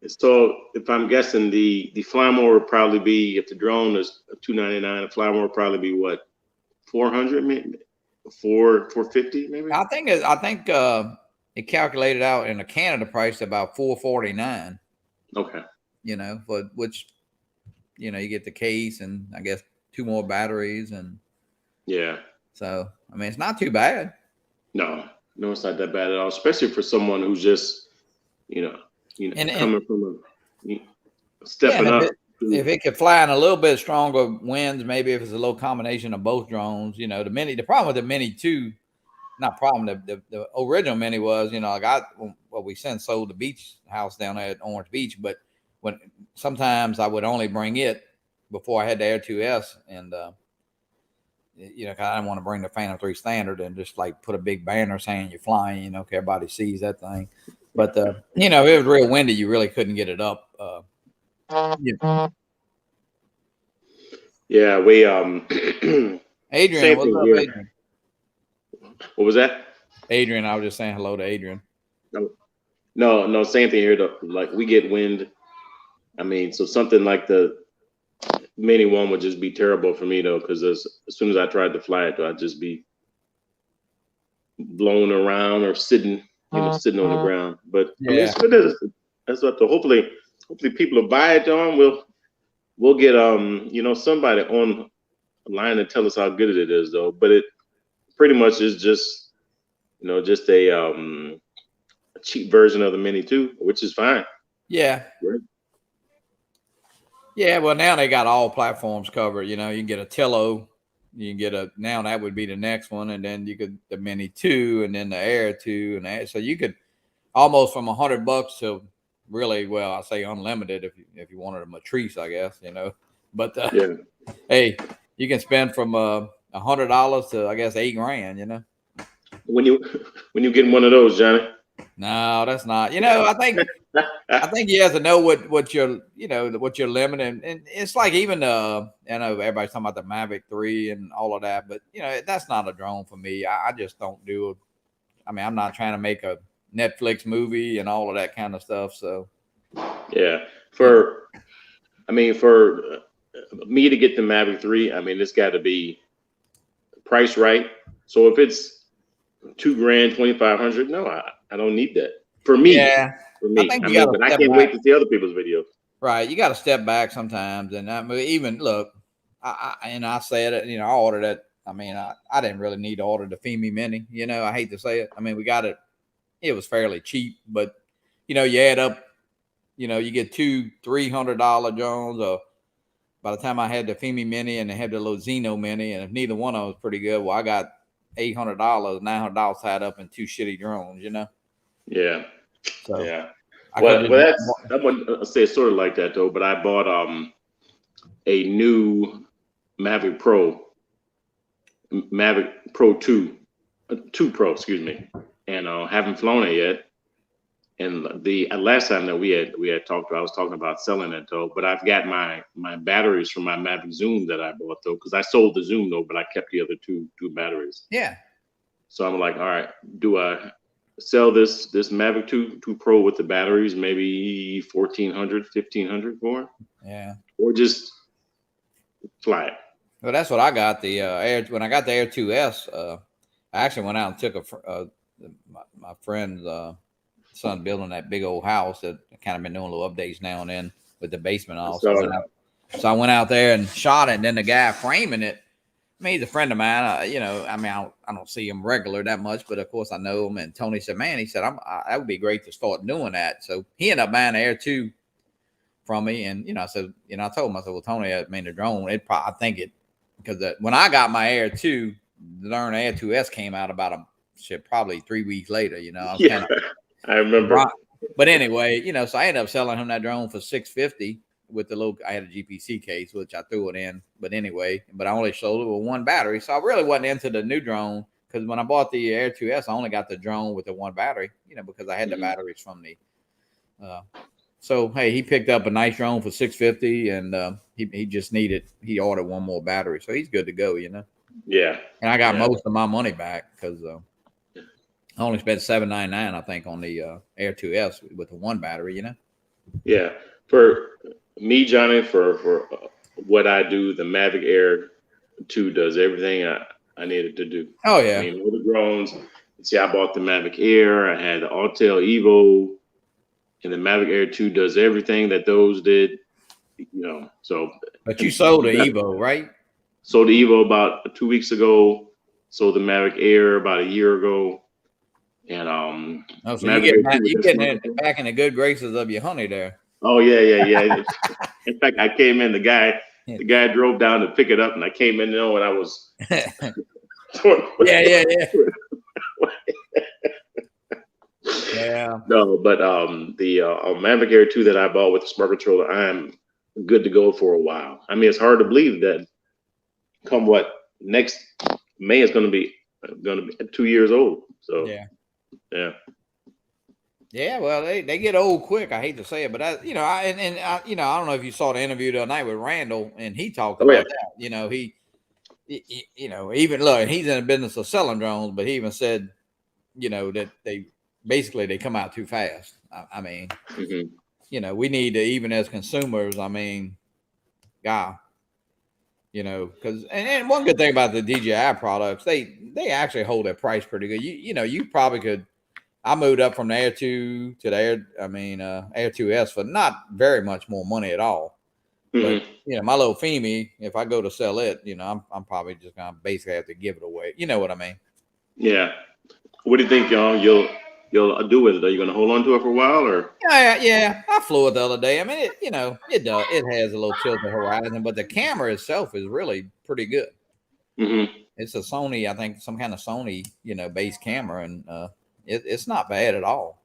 So if I'm guessing, the Flymore would probably be, if the drone is $299, the Flymore would probably be what, 400, maybe 450, maybe. I think it calculated out in a Canada price about $449. Okay. For which you get the case and I guess 2 more batteries, and so I mean, it's not too bad. No, it's not that bad at all, especially for someone who's just coming from stepping up. If it could fly in a little bit stronger winds, maybe if it's a little combination of both drones, the problem with the Mini 2, not problem, the original Mini was, we since sold the beach house down there at Orange Beach, but when sometimes I would only bring it before I had the Air 2S, and cause I didn't want to bring the Phantom 3 Standard and just like put a big banner saying you're flying, everybody sees that thing. But if it was real windy, you really couldn't get it up. Yeah, we Adrian, what's up, Adrian? What was that? Adrian, I was just saying hello to Adrian. No, same thing here though. Like, we get wind. I mean, so something like the Mini 1 would just be terrible for me though, because as soon as I tried to fly it, I'd just be blown around or sitting on the ground. But I mean, that's what hopefully people will buy it on. We'll get somebody on line to tell us how good it is though. But it pretty much is just just a cheap version of the Mini 2, which is fine. Yeah. Right. Yeah, well, now they got all platforms covered. You can get a Tillo, you can get now that would be the next one, and then you could the Mini 2, and then the Air 2, and so you could almost from $100 to really, well, I say unlimited if you wanted a Matrice, I guess, But hey, you can spend from $100 to I guess $8,000, when you getting one of those, Johnny? No, that's not. I think you have to know what you're what you're limiting, and it's like even I know everybody's talking about the Mavic 3 and all of that, but that's not a drone for me. I just don't do it. I mean, I'm not trying to make a Netflix movie and all of that kind of stuff. So yeah, for me to get the Mavic 3, I mean, it's got to be priced right. So if it's $2,000, 2,500, no, I don't need that. For me, yeah, I think you got to but I step can't back. wait to see other people's videos. Right, you got to step back sometimes, and I mean, even look, I said it. I ordered it. I mean, I didn't really need to order the FEMI Mini. I hate to say it. I mean, we got it. It was fairly cheap, but you add up. You get $200-300 drones. Or by the time I had the FEMI Mini and I had the little Xeno Mini, and if neither one of them was pretty good, well, I got $800, $900 tied up in 2 shitty drones. Yeah. So yeah. I Well, I wouldn't say it's sort of like that though. But I bought a new Mavic Pro 2 Pro, excuse me, and haven't flown it yet. And the last time that we had talked, I was talking about selling it though. But I've got my batteries from my Mavic Zoom that I bought though, because I sold the Zoom though, but I kept the other two batteries. Yeah. So I'm like, all right, do I sell this Mavic 2 Pro with the batteries, maybe $1,400, $1,500 for? Yeah. Or just fly it? Well, that's what I got. The Air, when I got the Air 2S, I actually went out and took my friend's son building that big old house that kind of been doing little updates now and then with the basement also. So I went out there and shot it, and then the guy framing it, I mean, he's a friend of mine. I mean, I don't see him regular that much, but of course I know him. And Tony said, man, he said, that would be great to start doing that. So he ended up buying the Air 2 from me. And, I said, I told him, I said, well, Tony, I mean, the drone, I think it, because when I got my Air 2, the darn Air 2S came out about probably 3 weeks later, I remember. But anyway, so I ended up selling him that drone for $650 with I had a GPC case, which I threw it in. But anyway, I only sold it with one battery. So I really wasn't into the new drone, because when I bought the Air 2S, I only got the drone with the one battery, because I had the batteries from the. So, hey, he picked up a nice drone for $650, and he ordered one more battery. So he's good to go, Yeah. And I got most of my money back, because I only spent $799, I think, on the Air 2S with the one battery, Yeah. For me, Johnny, for what I do, the Mavic Air 2 does everything I needed to do. Oh, yeah. I mean, all the drones. See, I bought the Mavic Air. I had the Autel Evo. And the Mavic Air 2 does everything that those did, So. But you sold the Evo, right? Sold the Evo about 2 weeks ago. Sold the Mavic Air about a year ago. And so you're getting back in the good graces of your honey there. Oh yeah. In fact, I came in. The guy drove down to pick it up, and I came in there when I was. Yeah. Yeah. No, but the Mavic Air 2 that I bought with the smart controller, I'm good to go for a while. I mean, it's hard to believe that come next May is going to be 2 years old. So yeah. Well, they get old quick. I hate to say it, but I don't know if you saw the interview the other night with Randall, and he talked about that. He even look, he's in the business of selling drones, but he even said, that they come out too fast. I mean, we need to, even as consumers, I mean, because and one good thing about the DJI products, they actually hold their price pretty good. You probably could. I moved up from the Air 2 to the Air 2S for not very much more money at all. But my little FEMI, if I go to sell it, I'm probably just gonna basically have to give it away. You know what I mean? Yeah. What do you think, y'all? You'll do with it? Are you gonna hold on to it for a while, or? Yeah. I flew it the other day. I mean, it does. It has a little tilt to horizon, but the camera itself is really pretty good. It's a Sony, I think, some kind of Sony, based camera, and it's not bad at all.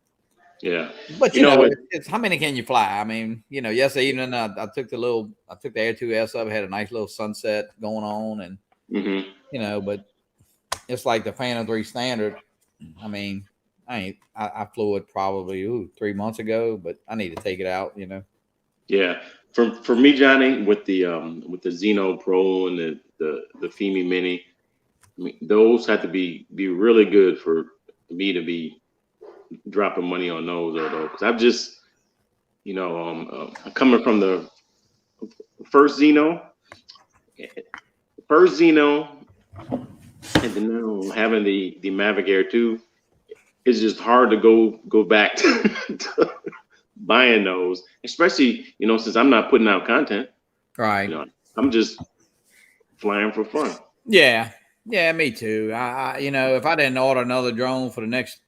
Yeah. But it's how many can you fly? I mean, yesterday evening I took the Air 2S up, had a nice little sunset going on, and but it's like the Phantom 3 Standard. I mean, I flew it probably 3 months ago, but I need to take it out. Yeah. For me, Johnny, with the Xeno Pro and the Femi Mini, I mean, those have to be really good for me to be dropping money on those, although, because I've just, coming from the first Xeno, and then now having the Mavic Air 2, it's just hard to go back to buying those, especially, since I'm not putting out content. Right. I'm just flying for fun. Yeah. Yeah, me too. I if I didn't order another drone for the next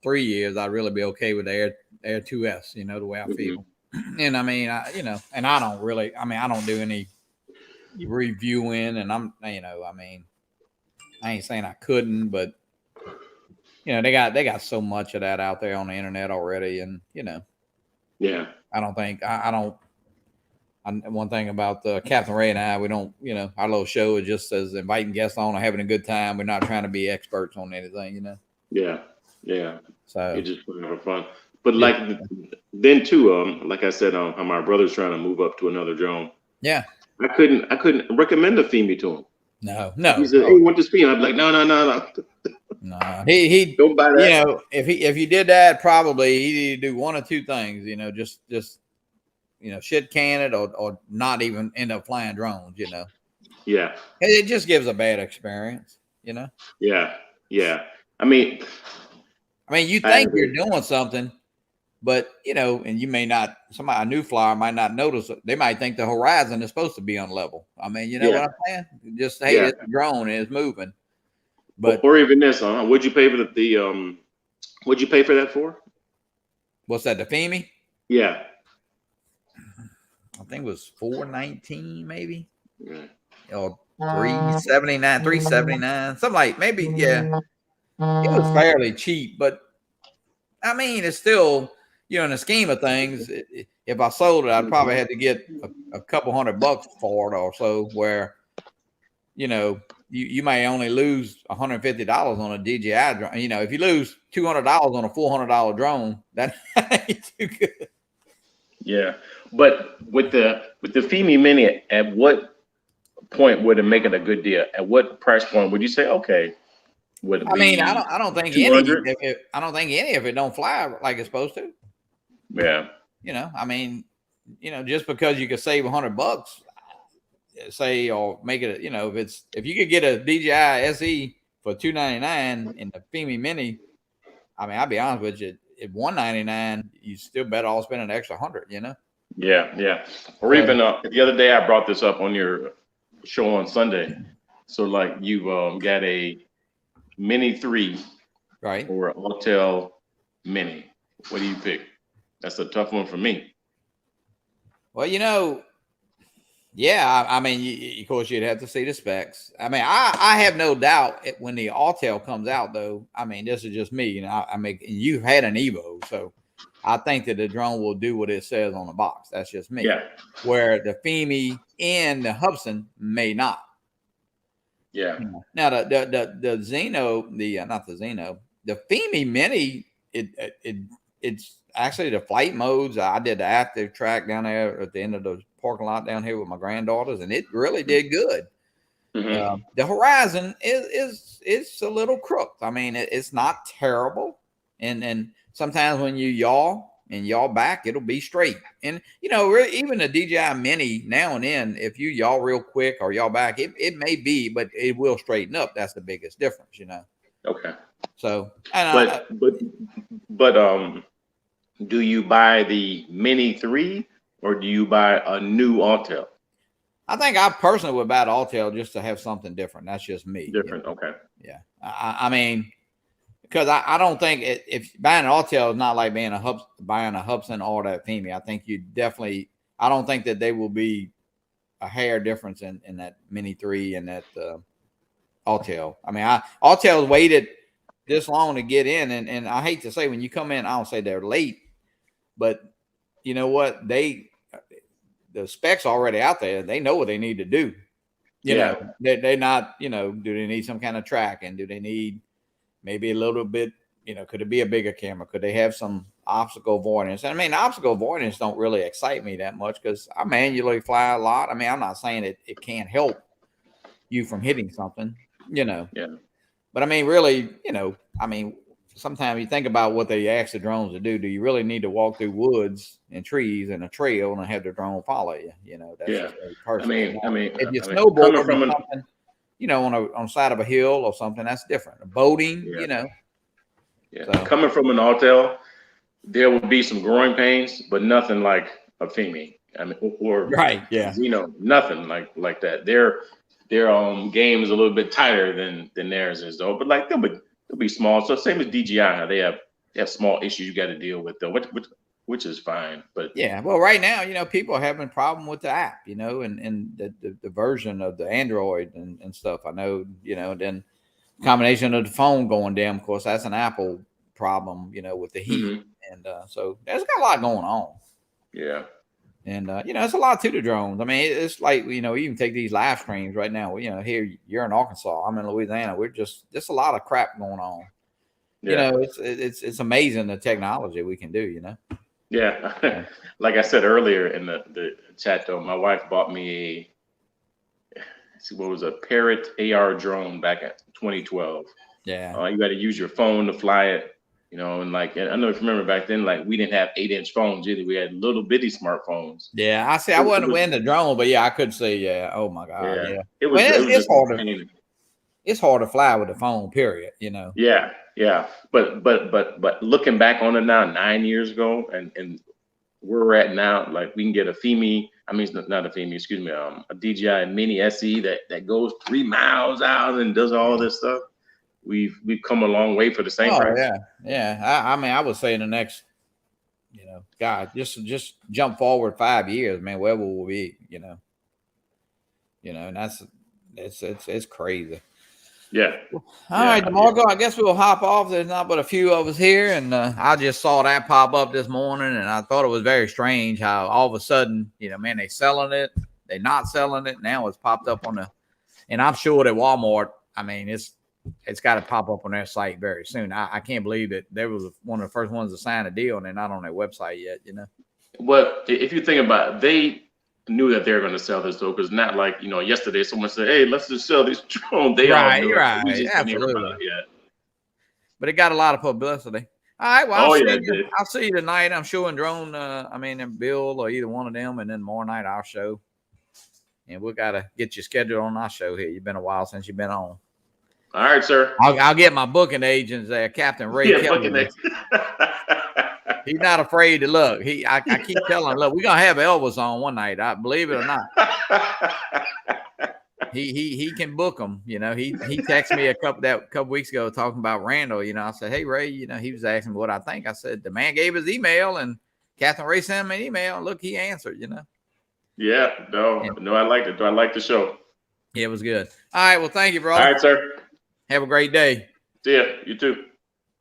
3 years, I'd really be okay with the Air 2S, the way I feel. And I mean, and I don't really, I don't do any reviewing, and I mean, I ain't saying I couldn't, but they got so much of that out there on the internet already, and yeah, I don't think one thing about Captain Ray and I, we don't, our little show is just as inviting guests on and having a good time. We're not trying to be experts on anything, Yeah. So you're just playing for fun. But then too, like I said, my brother's trying to move up to another drone. Yeah. I couldn't recommend a Femi to him. No. He said, "Hey, want to speed?" I'm like, no. No, he don't buy that. If you did that, probably he'd do one of two things. Just shit can it or not even end up flying drones. Yeah. It just gives a bad experience. Yeah. I mean, you think you're doing something, but and you may not. A new flyer might not notice it. They might think the horizon is supposed to be on level. What I'm saying? Just it's a drone and it's moving. But or even this, what'd you pay for what'd you pay for that for? What's that, the Femi? Yeah. I think it was $419 maybe. Right. Or $379, something like maybe, yeah. It was fairly cheap, but it's still, in the scheme of things, if I sold it, I'd probably have to get a couple $100 for it or so, where, you may only lose $150 on a DJI drone. If you lose $200 on a $400 drone, that ain't too good. Yeah, but with the Femi Mini, at what point would it make it a good deal? At what price point would you say, okay? Would it be I don't think any. I don't think any of it don't fly like it's supposed to. Yeah. Just because you could save $100, say, or make it, if you could get a DJI SE for $299 in the Femi Mini, I'll be honest with you, at $199, you still better all spend an extra $100, Yeah. Or even the other day, I brought this up on your show on Sunday. So like you got a Mini 3, right, or an Autel Mini. What do you pick? That's a tough one for me. Well, yeah, of course, you'd have to see the specs. I have no doubt when the Autel comes out, though. This is just me. You've had an Evo, so I think that the drone will do what it says on the box. That's just me. Yeah. Where the Femi and the Hubsan may not. Yeah. Now the Xeno, not the Xeno, the Femi Mini, it's actually the flight modes. I did the active track down there at the end of the parking lot down here with my granddaughters, and it really did good. Mm-hmm. The horizon is a little crooked. It's not terrible, and sometimes when you yaw back, it'll be straight. And even the DJI Mini, now and then, if you yaw real quick or yaw back, it may be, but it will straighten up. That's the biggest difference, Okay. So, but do you buy the Mini 3 or do you buy a new Autel? I think I personally would buy the Autel just to have something different. That's just me. Different, okay. Yeah, because I don't think if buying an Autel is not like buying a Hubsan or that Femi. I think I don't think that they will be a hair difference in that Mini 3 and that Autel. Autel's waited this long to get in, and I hate to say, when you come in, I don't say they're late, but you know what? The specs already out there. They know what they need to do. They're not, do they need some kind of tracking? Do they need, maybe a little bit, could it be a bigger camera? Could they have some obstacle avoidance? And I mean, obstacle avoidance don't really excite me that much because I manually fly a lot. I mean, I'm not saying it can't help you from hitting something, Yeah. But I mean, really, sometimes you think about what they ask the drones to do. Do you really need to walk through woods and trees and a trail and have the drone follow you? That's just very personal. I mean, if you coming snowboard from or something, on the side of a hill or something, that's different. Boating, Yeah. So. Coming from an Autel, there will be some growing pains, but nothing like a FEMI. I mean, or right, yeah, nothing like that. Their game is a little bit tighter than theirs is though. But like they'll be small. So same as DJI, they have small issues you got to deal with though, which is fine. But yeah, well, right now, people are having a problem with the app, and the version of the Android and stuff. I know, then combination of the phone going down. Of course, that's an Apple problem, with the heat, and so there's got a lot going on. Yeah. And it's a lot to the drones. I mean, it's like even take these live streams right now. Here you're in Arkansas, I'm in Louisiana. We're just a lot of crap going on. Yeah. It's amazing the technology we can do. Yeah, like I said earlier in the chat, though, my wife bought me a Parrot AR drone back in 2012. Yeah, you got to use your phone to fly it. And like, I don't know if you remember back then, like we didn't have 8-inch phones either. We had little bitty smartphones. Yeah, I see. I wasn't in the drone, but yeah, I could see. Yeah. Oh my God. Yeah. It's hard it's hard to fly with the phone. Period. Yeah. But looking back on it now, 9 years ago, and where we're at now, like we can get a FEMI. I mean, not a FEMI. Excuse me. A DJI Mini SE that goes 3 miles out and does all this stuff. We've come a long way for the same price. Yeah. I mean, I would say in the next, God, just jump forward 5 years, man. Where will we be? And that's it's crazy. Yeah. All right, DeMarco, I guess we'll hop off. There's not but a few of us here, and I just saw that pop up this morning, and I thought it was very strange how all of a sudden, man, they selling it, they not selling it. Now it's popped up and I'm sure that Walmart. I mean, it's got to pop up on their site very soon. I can't believe that they was one of the first ones to sign a deal, and they're not on their website yet. Well, if you think about it, they knew that they were going to sell this though, because not like yesterday someone said, "Hey, let's just sell these drones." They all knew it. We just didn't hear about it yet. But it got a lot of publicity. All right, well, I'll see you tonight. I'm showing drone. And Bill or either one of them, and then tomorrow night our show. And we got to get you scheduled on our show here. You've been a while since you've been on. All right, sir. I'll get my booking agents there, Captain Ray Kelly. He's not afraid to look. I keep telling him, look, we're gonna have Elvis on one night. I believe it or not. He can book them. He texted me a couple weeks ago talking about Randall. I said, hey Ray, he was asking what I think. I said the man gave his email and Captain Ray sent him an email. And look, he answered. Yeah, no, I liked it. I liked the show. Yeah, it was good. All right, well, thank you, brother. All right, sir. Have a great day. See ya. You too.